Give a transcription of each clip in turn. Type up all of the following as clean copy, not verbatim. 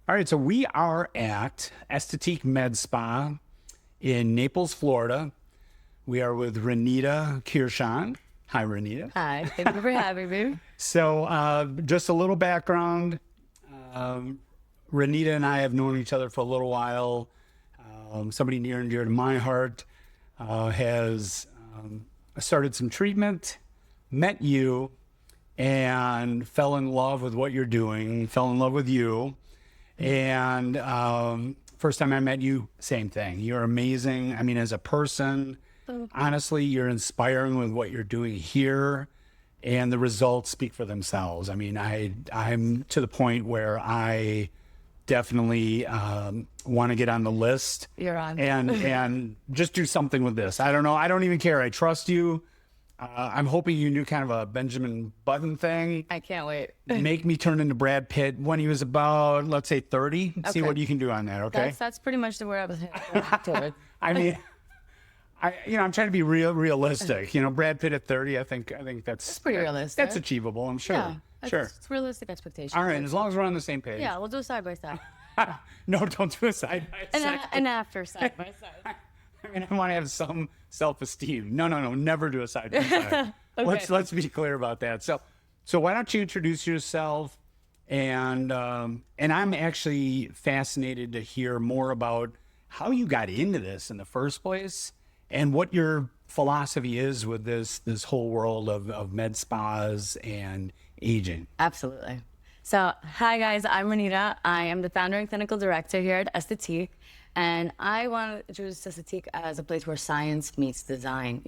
All right, so we are at Aesthetique Med Spa in Naples, Florida. We are with Ranita Kirshon. Hi, Ranita. Hi, thank you for having me. So just a little background. Ranita and I have known each other for a little while. Somebody near and dear to my heart has started some treatment, met you, and fell in love with what you're doing, fell in love with you. And first time I met you, same thing. You're amazing. I mean, as a person, honestly, you're inspiring with what you're doing here, and the results speak for themselves. I mean, I'm to the point where I definitely want to get on the list. You're on. And just do something with this. I don't know. I don't even care. I trust you. I'm hoping you do kind of a Benjamin Button thing. I can't wait. Make me turn into Brad Pitt when he was about, let's say, 30. See what you can do on that, okay? That's pretty much where I was headed. I mean, I'm trying to be realistic. Brad Pitt at 30, I think that's pretty realistic. That's achievable, I'm sure. Yeah, Sure. It's realistic expectation. All right, as long as we're on the same page. Yeah, we'll do side by side. No, don't do a side by side. And after side by side. I mean, I want to have some self-esteem. No, never do a side by side. Okay. Let's be clear about that. So why don't you introduce yourself? And I'm actually fascinated to hear more about how you got into this in the first place and what your philosophy is with this whole world of med spas and aging. Absolutely. So, hi guys, I'm Ranita. I am the founder and clinical director here at Aesthetique. And I want to introduce Aesthetique as a place where science meets design.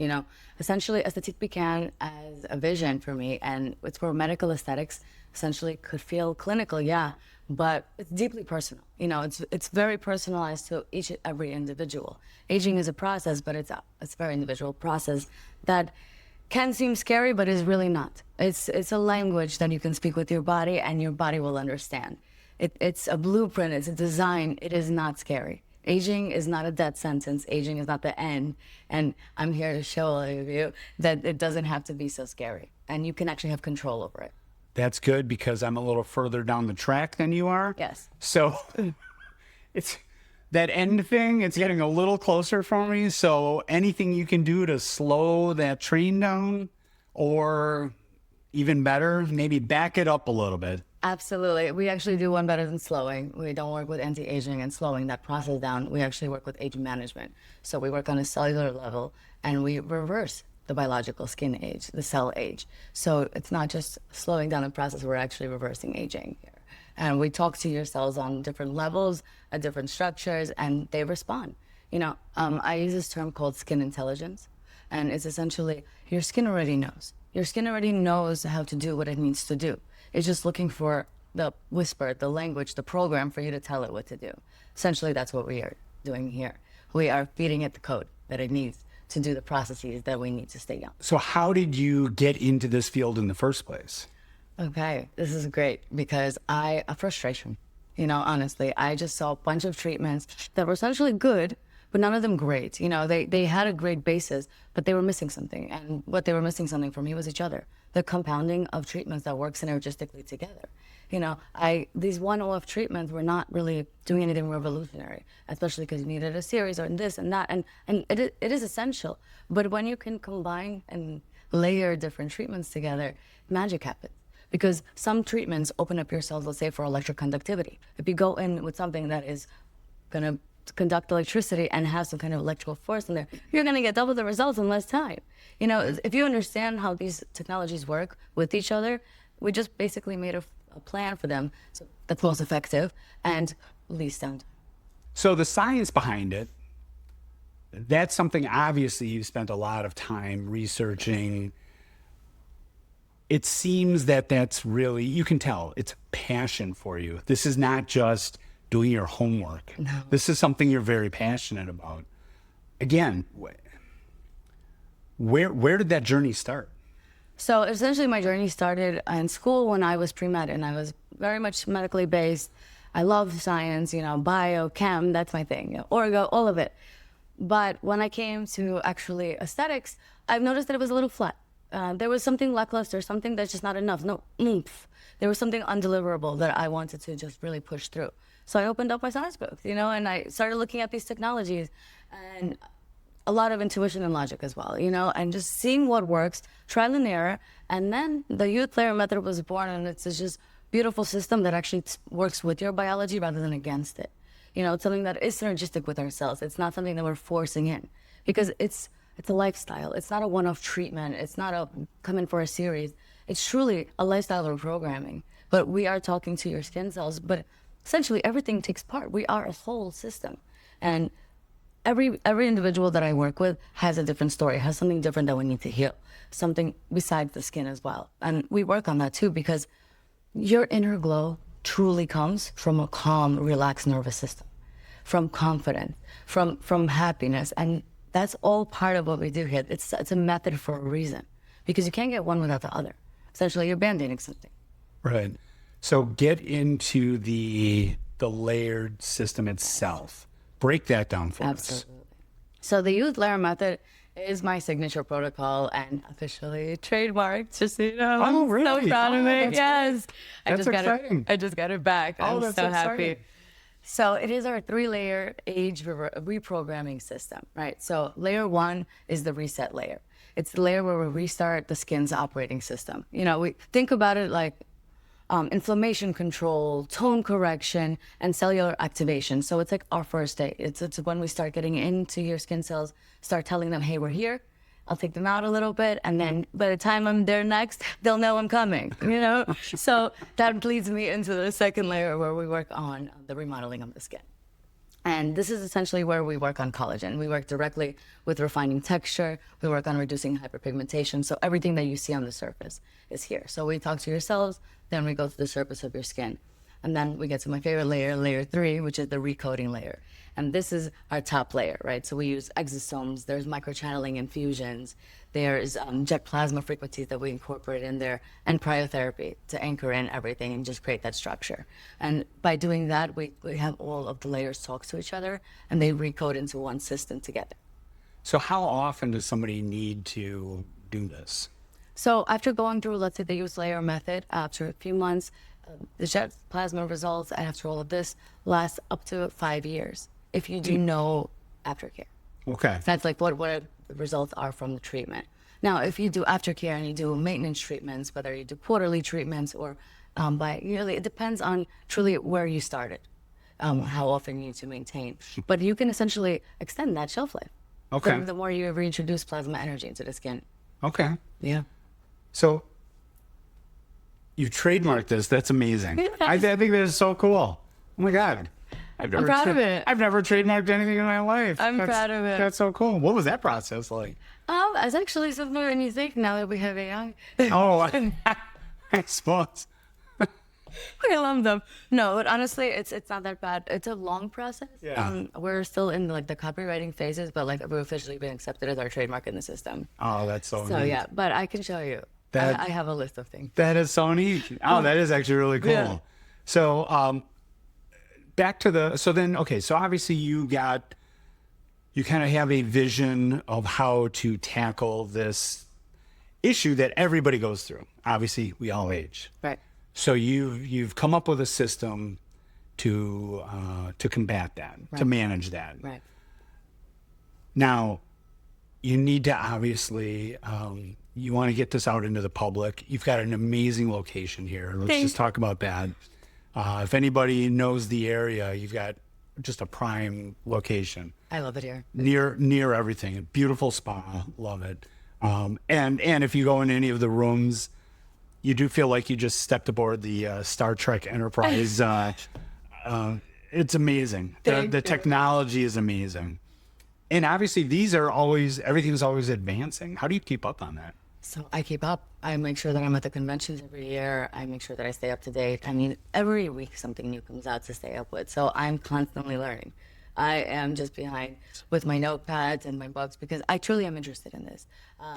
Essentially, Aesthetique began as a vision for me, and it's where medical aesthetics essentially could feel clinical, yeah, but it's deeply personal. It's very personalized to each and every individual. Aging is a process, but it's a very individual process that can seem scary, but is really not. It's a language that you can speak with your body, and your body will understand. It's a blueprint. It's a design. It is not scary. Aging is not a death sentence. Aging is not the end. And I'm here to show all of you that it doesn't have to be so scary. And you can actually have control over it. That's good because I'm a little further down the track than you are. Yes. So it's that end thing, it's getting a little closer for me. So anything you can do to slow that train down, or even better, maybe back it up a little bit. Absolutely. We actually do one better than slowing. We don't work with anti-aging and slowing that process down. We actually work with age management. So we work on a cellular level, and we reverse the biological skin age, the cell age. So it's not just slowing down the process, we're actually reversing aging here. And we talk to your cells on different levels, at different structures, and they respond. I use this term called skin intelligence, and it's essentially your skin already knows. Your skin already knows how to do what it needs to do. It's just looking for the whisper, the language, the program for you to tell it what to do. Essentially, that's what we are doing here. We are feeding it the code that it needs to do the processes that we need to stay young. So how did you get into this field in the first place? Okay, this is great because a frustration. Honestly, I just saw a bunch of treatments that were essentially good, but none of them great. They had a great basis, but they were missing something. And what they were missing something for me was each other. The compounding of treatments that work synergistically together. These one-off treatments were not really doing anything revolutionary, especially because you needed a series or this and that. And it is essential. But when you can combine and layer different treatments together, magic happens. Because some treatments open up your cells, let's say, for electroconductivity. If you go in with something that is going to conduct electricity and have some kind of electrical force in there, you're going to get double the results in less time. If you understand how these technologies work with each other, we just basically made a plan for them that's most effective and least downtime. So the science behind it, that's something obviously you've spent a lot of time researching. It seems that that's really, you can tell, it's passion for you. This is not just doing your homework. No. This is something you're very passionate about. Again, where did that journey start? So essentially my journey started in school when I was pre-med, and I was very much medically based. I love science, bio, chem, that's my thing, orgo, all of it. But when I came to actually aesthetics, I've noticed that it was a little flat. There was something lackluster, something that's just not enough, no oomph. There was something undeliverable that I wanted to just really push through. So I opened up my science book, you know, and I started looking at these technologies and a lot of intuition and logic as well, you know, and just seeing what works, trial and error. And then the youth layer method was born, and it's just beautiful system that actually works with your biology rather than against it. You know, it's something that is synergistic with our cells. It's not something that we're forcing in, because it's a lifestyle. It's not a one-off treatment. It's not a come in for a series. It's truly a lifestyle reprogramming. But we are talking to your skin cells, but essentially everything takes part. We are a whole system. And every individual that I work with has a different story, has something different that we need to heal, something besides the skin as well. And we work on that too, because your inner glow truly comes from a calm, relaxed nervous system, from confidence, from happiness. And that's all part of what we do here. It's a method for a reason, because you can't get one without the other. Essentially, you're band-aiding something. Right. So get into the layered system itself. Break that down for us. Absolutely. So the youth layer method is my signature protocol and officially trademarked. Just so you know, Oh, I'm really? so proud of it. Yes, That's exciting. I just got it back. I'm that's so exciting. happy. So it is our 3-layer age reprogramming system, right? So layer 1 is the reset layer. It's the layer where we restart the skin's operating system. You know, we think about it like inflammation control, tone correction, and cellular activation. So it's like our first day. It's when we start getting into your skin cells, start telling them, hey, we're here. I'll take them out a little bit. And then by the time I'm there next, they'll know I'm coming, you know? So that leads me into the second layer where we work on the remodeling of the skin. And this is essentially where we work on collagen. We work directly with refining texture. We work on reducing hyperpigmentation. So everything that you see on the surface is here. So we talk to your cells, then we go to the surface of your skin. And then we get to my favorite layer, layer 3, which is the recoding layer. And this is our top layer, right? So we use exosomes, there's microchanneling infusions, there's jet plasma frequencies that we incorporate in there, and cryotherapy to anchor in everything and just create that structure. And by doing that, we have all of the layers talk to each other, and they recode into one system together. So how often does somebody need to do this? So after going through, let's say, the youth layer method, after a few months, the jet plasma results after all of this last up to 5 years if you do no aftercare. Okay. That's like what the results are from the treatment. Now, if you do aftercare and you do maintenance treatments, whether you do quarterly treatments or bi-yearly, it depends on truly where you started, how often you need to maintain. But you can essentially extend that shelf life. Okay. The more you reintroduce plasma energy into the skin. Okay. Yeah. So you trademarked this. That's amazing. I think that is so cool. Oh my God. I'm proud of it. I've never trademarked anything in my life. I'm proud of it. That's so cool. What was that process like? It's actually something when you think now that we have AI. Oh, I suppose. I love them. No, but honestly, it's not that bad. It's a long process. Yeah. We're still in like the copywriting phases, but like we've officially been accepted as our trademark in the system. Oh, that's so So neat. yeah, but I can show you. I have a list of things. That is so neat. Oh, that is actually really cool. Yeah. So, back to so obviously you kind of have a vision of how to tackle this issue that everybody goes through. Obviously, we all age. Right. So you've come up with a system to combat that, to manage that. Right. Now, you need to obviously, you want to get this out into the public. You've got an amazing location here. Let's Thanks. just talk about that. If anybody knows the area, you've got just a prime location. I love it here. Near everything. A beautiful spa. Love it. And if you go in any of the rooms, you do feel like you just stepped aboard the Star Trek Enterprise. It's amazing. Thank The you. technology is amazing. And obviously everything's always advancing. How do you keep up on that? So I keep up. I make sure that I'm at the conventions every year. I make sure that I stay up to date. I mean, every week something new comes out to stay up with. So I'm constantly learning. I am just behind with my notepads and my books because I truly am interested in this.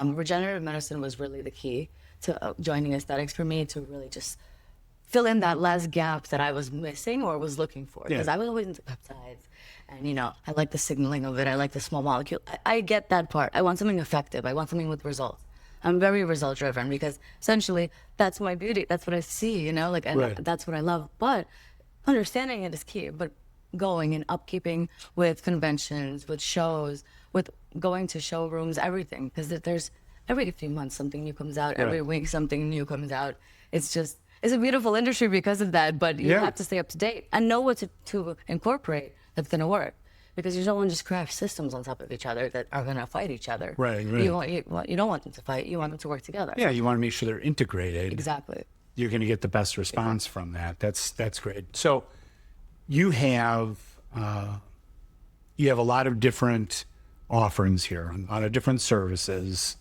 Regenerative medicine was really the key to joining aesthetics for me, to really just fill in that last gap that I was missing or was looking for. Because I was always into peptides. And, you know, I like the signaling of it. I like the small molecule. I get that part. I want something effective. I want something with results. I'm very result driven because essentially that's my beauty. That's what I see, you know, like, and Right. that's what I love. But understanding it is key, but going and upkeeping with conventions, with shows, with going to showrooms, everything. Because there's every few months something new comes out, every week something new comes out. It's a beautiful industry because of that, but you have to stay up to date and know what to incorporate that's going to work. Because you don't want to just craft systems on top of each other that are going to fight each other. Right. You don't want them to fight. You want them to work together. Yeah, you want to make sure they're integrated. Exactly. You're going to get the best response from that. That's great. So you have a lot of different offerings here, a lot of different services,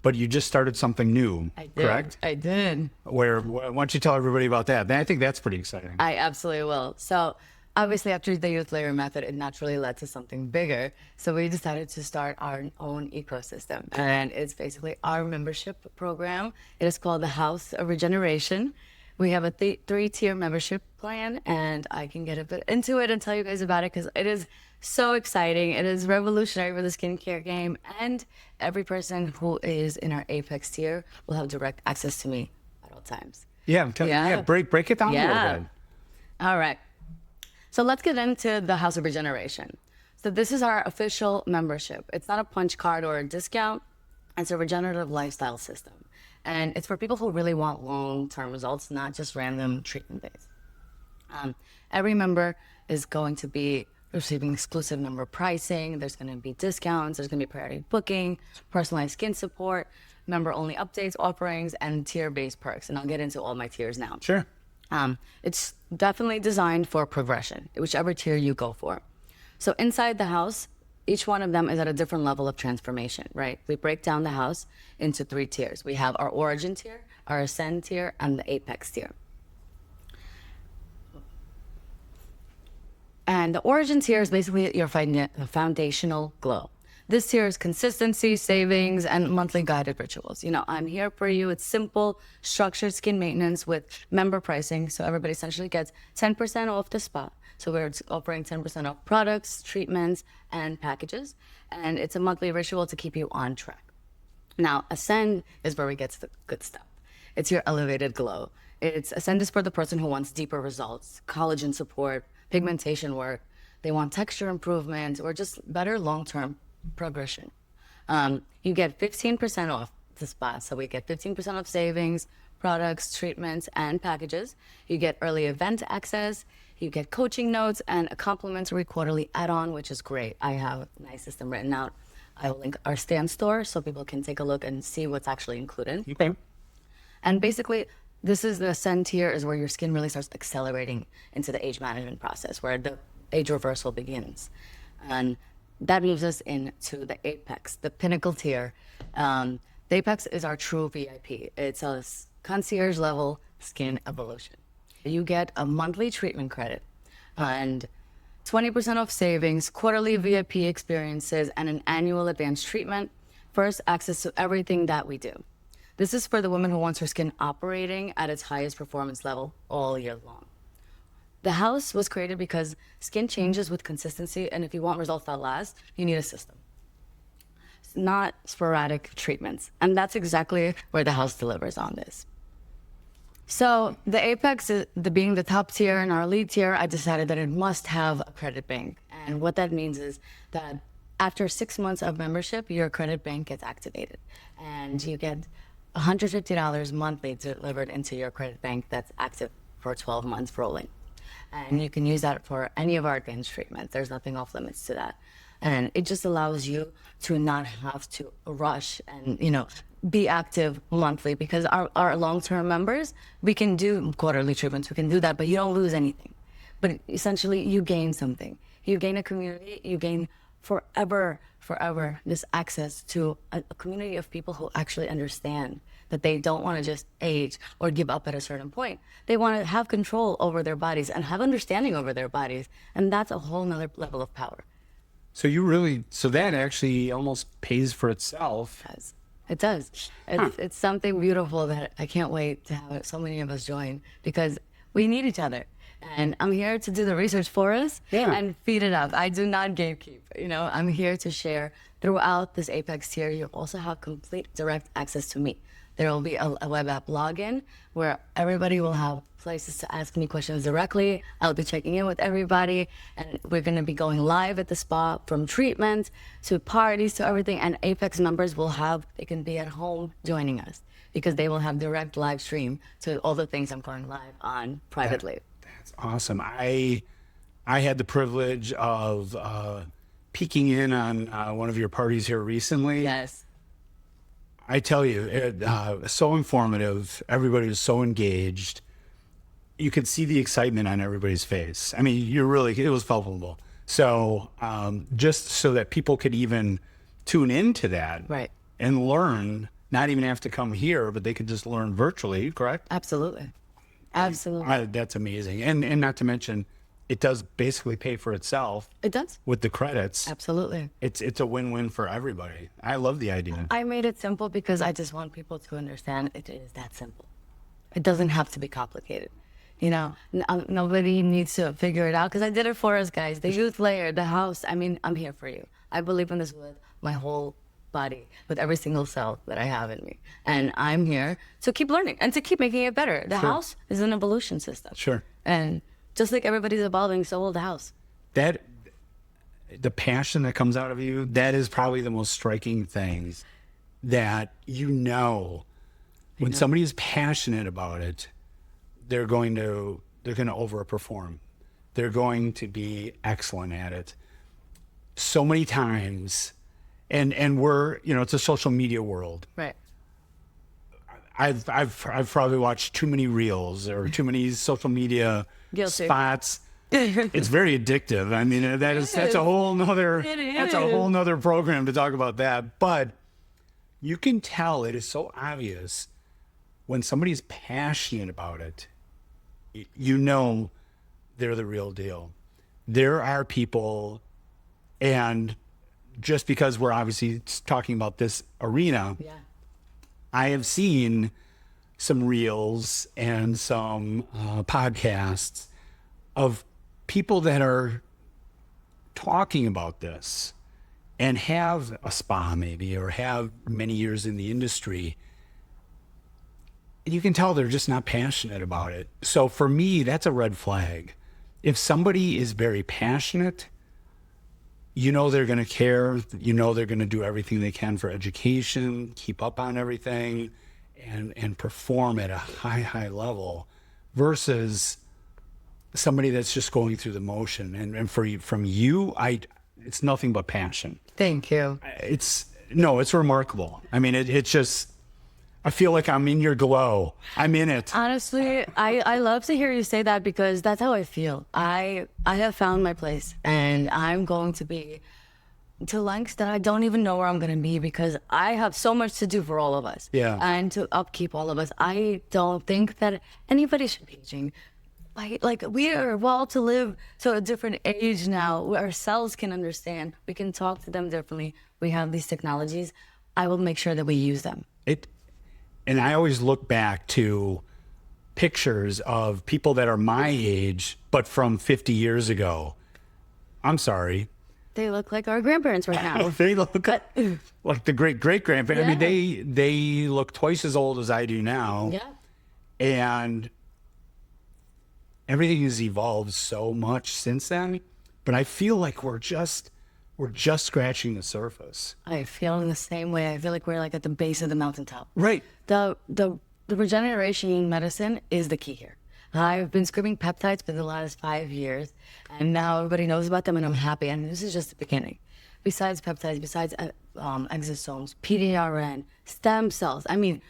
but you just started something new, correct? I did. Why don't you tell everybody about that? I think that's pretty exciting. I absolutely will. So obviously after the youth layer method, it naturally led to something bigger. So we decided to start our own ecosystem. And it's basically our membership program. It is called the House of Regeneration. We have a three-tier membership plan, and I can get a bit into it and tell you guys about it because it is so exciting. It is revolutionary for the skincare game, and every person who is in our Apex tier will have direct access to me at all times. Break it down a little bit. All right. So let's get into the House of Regeneration. So this is our official membership. It's not a punch card or a discount. It's a regenerative lifestyle system. And it's for people who really want long-term results, not just random treatment days. Every member is going to be receiving exclusive member pricing. There's going to be discounts. There's going to be priority booking, personalized skin support, member-only updates, offerings, and tier-based perks. And I'll get into all my tiers now. Sure. It's definitely designed for progression, whichever tier you go for. So inside the house, each one of them is at a different level of transformation, right? We break down the house into 3 tiers. We have our origin tier, our ascend tier, and the apex tier. And the origin tier is basically your foundational glow. This tier is consistency, savings, and monthly guided rituals. I'm here for you. It's simple, structured skin maintenance with member pricing. So everybody essentially gets 10% off the spa. So we're offering 10% off products, treatments, and packages. And it's a monthly ritual to keep you on track. Now, Ascend is where we get to the good stuff. It's your elevated glow. Ascend is for the person who wants deeper results, collagen support, pigmentation work. They want texture improvement or just better long-term progression. You get 15% off the spa. So we get 15% off savings, products, treatments, and packages. You get early event access. You get coaching notes and a complimentary quarterly add-on, which is great. I have a nice system written out. I will link our stand store so people can take a look and see what's actually included. Okay. And basically, this is the Ascend tier is where your skin really starts accelerating into the age management process, where the age reversal begins. And that moves us into the Apex, the pinnacle tier. The Apex is our true VIP. It's a concierge level skin evolution. You get a monthly treatment credit and 20% off savings, quarterly VIP experiences, and an annual advanced treatment. First, access to everything that we do. This is for the woman who wants her skin operating at its highest performance level all year long. The house was created because skin changes with consistency, and if you want results that last, you need a system. It's not sporadic treatments, and that's exactly where the house delivers on this. So the Apex, being the top tier and our lead tier, I decided that it must have a credit bank. And what that means is that after 6 months of membership, your credit bank gets activated. And you get $150 monthly delivered into your credit bank that's active for 12 months rolling. And you can use that for any of our advanced treatments. There's nothing off limits to that. And it just allows you to not have to rush and, be active monthly, because our long-term members, we can do quarterly treatments, we can do that, but you don't lose anything. But essentially you gain something. You gain a community, you gain forever this access to a community of people who actually understand that they don't want to just age or give up at a certain point. They want to have control over their bodies and have understanding over their bodies. And that's a whole nother level of power. So that actually almost pays for itself. It does. It's something beautiful that I can't wait to have so many of us join, because we need each other. And I'm here to do the research for us and feed it up. I do not gatekeep. I'm here to share throughout this Apex tier. You also have complete direct access to me. There will be a web app login where everybody will have places to ask me questions directly. I'll be checking in with everybody, and we're going to be going live at the spa from treatments to parties to everything. And Apex members they can be at home joining us because they will have direct live stream to all the things I'm going live on privately. That's awesome. I had the privilege of peeking in on one of your parties here recently. Yes. I tell you, so informative. Everybody was so engaged. You could see the excitement on everybody's face. I mean, it was palpable. So just so that people could even tune into that Right. and learn, not even have to come here, but they could just learn virtually, correct? Absolutely. Absolutely. That's amazing. And not to mention, it does basically pay for itself It does. with the credits. Absolutely. It's a win-win for everybody. I love the idea. I made it simple because I just want people to understand it is that simple. It doesn't have to be complicated. You know, nobody needs to figure it out because I did it for us, guys. The youth layer, the house. I mean, I'm here for you. I believe in this with my whole body, with every single cell that I have in me. And I'm here to keep learning and to keep making it better. The house is an evolution system. Sure. And just like everybody's evolving, so will the house. The passion that comes out of you, that is probably the most striking thing that when somebody is passionate about it, they're going to overperform. They're going to be excellent at it. So many times, and we're, it's a social media world. Right. I've probably watched too many reels or too many social media Guilty. spots. It's very addictive. I mean, that's a whole nother program to talk about that. But you can tell it is so obvious when somebody's passionate about it. They're the real deal. There are people, and just because we're obviously talking about this arena, Yeah. I have seen some reels and some podcasts of people that are talking about this and have a spa maybe or have many years in the industry. And you can tell they're just not passionate about it. So for me, that's a red flag. If somebody is very passionate, they're going to care, they're going to do everything they can for education, keep up on everything, and perform at a high level versus somebody that's just going through the motion. And from you, it's nothing but passion. Thank you. It's remarkable. I mean, it's just, I feel like I'm in your glow. I'm in it. Honestly, I love to hear you say that because that's how I feel. I have found my place, and I'm going to be to lengths that I don't even know where I'm going to be because I have so much to do for all of us. Yeah. And to upkeep all of us. I don't think that anybody should be aging. Like we are evolved to live to a different age now where our cells can understand. We can talk to them differently. We have these technologies. I will make sure that we use them. And I always look back to pictures of people that are my age, but from 50 years ago. I'm sorry. They look like our grandparents right now. They look like the great-great-grandparents. Yeah. I mean, they look twice as old as I do now. Yeah. And everything has evolved so much since then. But I feel like we're just scratching the surface. I feel in the same way. I feel like we're like at the base of the mountaintop. Right. The regeneration medicine is the key here. I've been scripting peptides for the last 5 years, and now everybody knows about them, and I'm happy. And this is just the beginning. Besides peptides, besides exosomes, PDRN, stem cells. I mean,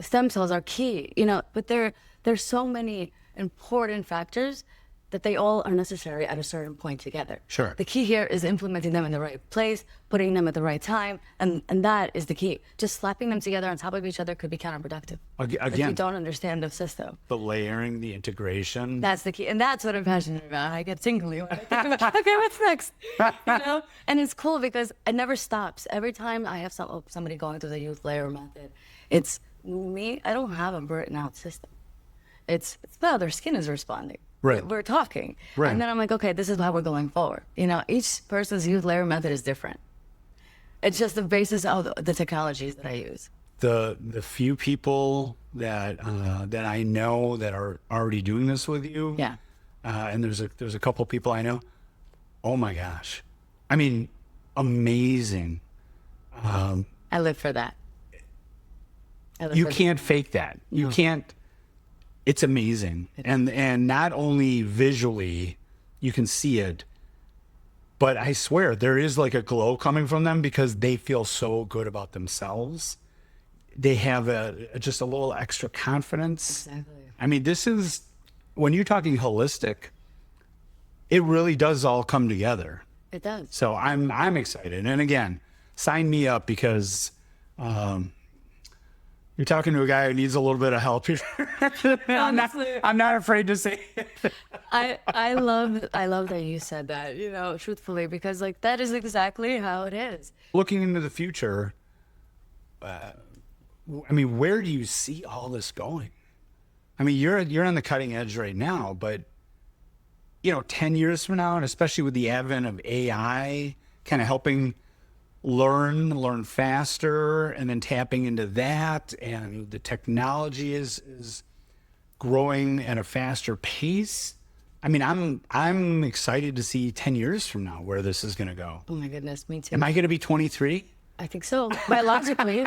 stem cells are key, but there's so many important factors that they all are necessary at a certain point together. Sure. The key here is implementing them in the right place, putting them at the right time, and that is the key. Just slapping them together on top of each other could be counterproductive. If you Again, don't understand the system. the layering, the integration. That's the key. And that's what I'm passionate about. I get tingly when I think about, okay, what's next? And it's cool because it never stops. Every time I have somebody going through the youth layer method, it's me, I don't have a written out system. It's how their skin is responding. Right. We're talking. Right. And then I'm like, okay, this is how we're going forward. Each person's youth layer method is different. It's just the basis of the technologies that I use. the few people that that I know that are already doing this with you. Yeah. And there's a couple people I know. Oh my gosh. I mean, amazing. I live for that. You can't fake that. You can't. It's amazing. And not only visually, you can see it, but I swear there is like a glow coming from them because they feel so good about themselves. They have just a little extra confidence. Exactly. I mean, this is, when you're talking holistic, it really does all come together. It does. So I'm excited. And again, sign me up because you're talking to a guy who needs a little bit of help here. I'm not afraid to say it. I love that you said that, you know, truthfully, because like that is exactly how it is. Looking into the future, I mean, where do you see all this going? I mean, you're on the cutting edge right now, but 10 years from now, and especially with the advent of AI kind of helping learn faster and then tapping into that, and the technology is growing at a faster pace. I mean, I'm excited to see 10 years from now where this is going to go. Oh my goodness, me too. Am I going to be 23? I think so. Biologically,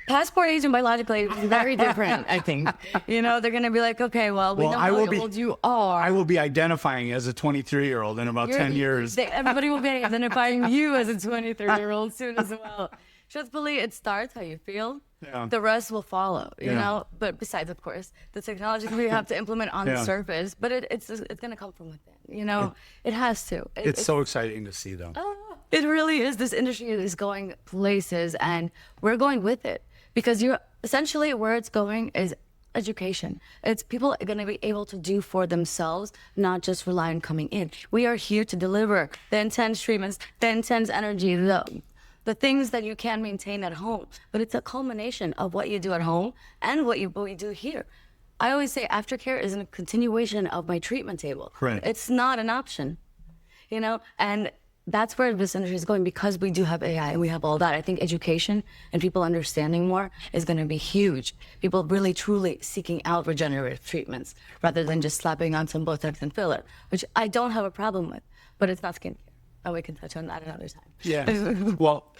passport age and biologically is very different, I think. They're going to be like, okay, well, we know how old you are. I will be identifying as a 23-year-old in about 10 years. Everybody will be identifying you as a 23-year-old soon as well. Truthfully, it starts how you feel. Yeah. The rest will follow, you know? But besides, of course, the technology we have to implement on the surface, but it's going to come from within, it has to. It's so exciting to see, though. It really is. This industry is going places, and we're going with it. Because you're essentially where it's going is education. It's people are going to be able to do for themselves, not just rely on coming in. We are here to deliver the intense treatments, the intense energy, the things that you can maintain at home. But it's a culmination of what you do at home and what we do here. I always say aftercare is a continuation of my treatment table. Right. It's not an option, and that's where this industry is going because we do have AI and we have all that. I think education and people understanding more is going to be huge. People really, truly seeking out regenerative treatments rather than just slapping on some Botox and filler, which I don't have a problem with, but it's not skincare. And we can touch on that another time. Yeah. Well,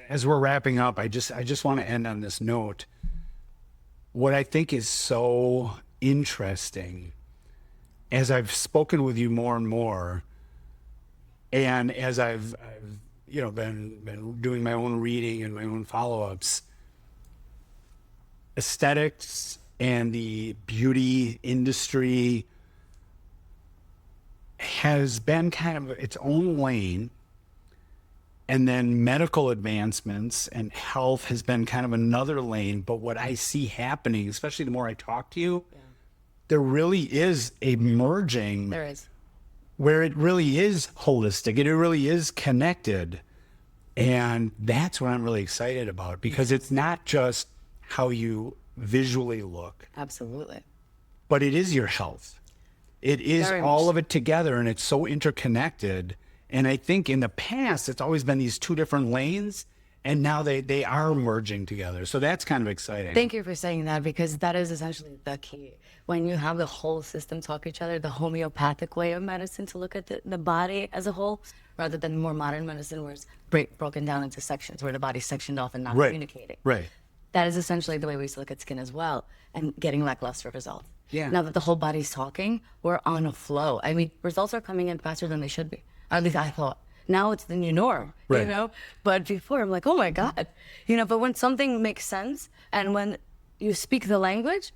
as we're wrapping up, I just want to end on this note. What I think is so interesting, as I've spoken with you more and more, and as I've been doing my own reading and my own follow-ups, aesthetics and the beauty industry has been kind of its own lane, and then medical advancements and health has been kind of another lane. But what I see happening, especially the more I talk to you, there really is a merging. There is. Where it really is holistic, it really is connected. And that's what I'm really excited about, because it's not just how you visually look. Absolutely. But it is your health. It is all of it together, and it's so interconnected. And I think in the past, it's always been these two different lanes, and now they are merging together. So that's kind of exciting. Thank you for saying that, because that is essentially the key. When you have the whole system talk to each other, the homeopathic way of medicine to look at the body as a whole, rather than more modern medicine where it's broken down into sections, where the body's sectioned off and not communicating. Right. That is essentially the way we used to look at skin as well, and getting lackluster results. Yeah. Now that the whole body's talking, we're on a flow. I mean, results are coming in faster than they should be. At least I thought. Now it's the new norm, Right. But before, I'm like, oh my God. But when something makes sense, and when you speak the language,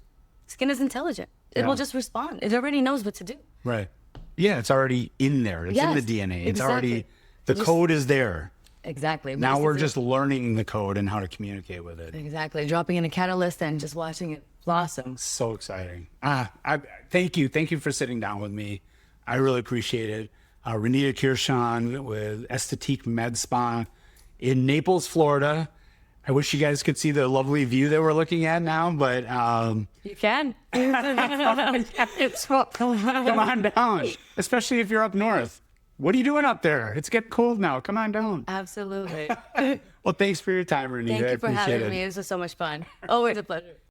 skin is intelligent. It will just respond. It already knows what to do. Right. Yeah, it's already in there. It's in the DNA. It's already, the code is there. Exactly. Now we're just learning the code and how to communicate with it. Exactly. Dropping in a catalyst and just watching it blossom. So exciting. Thank you. Thank you for sitting down with me. I really appreciate it. Ranita Kirshon with Aesthetique Med Spa in Naples, Florida. I wish you guys could see the lovely view that we're looking at now, but you can. Come on down, especially if you're up north. What are you doing up there? It's getting cold now. Come on down. Absolutely. Well, thanhanks for your time, Ranita. Thank I you for appreciate having it. me. This was so much fun. Always a pleasure.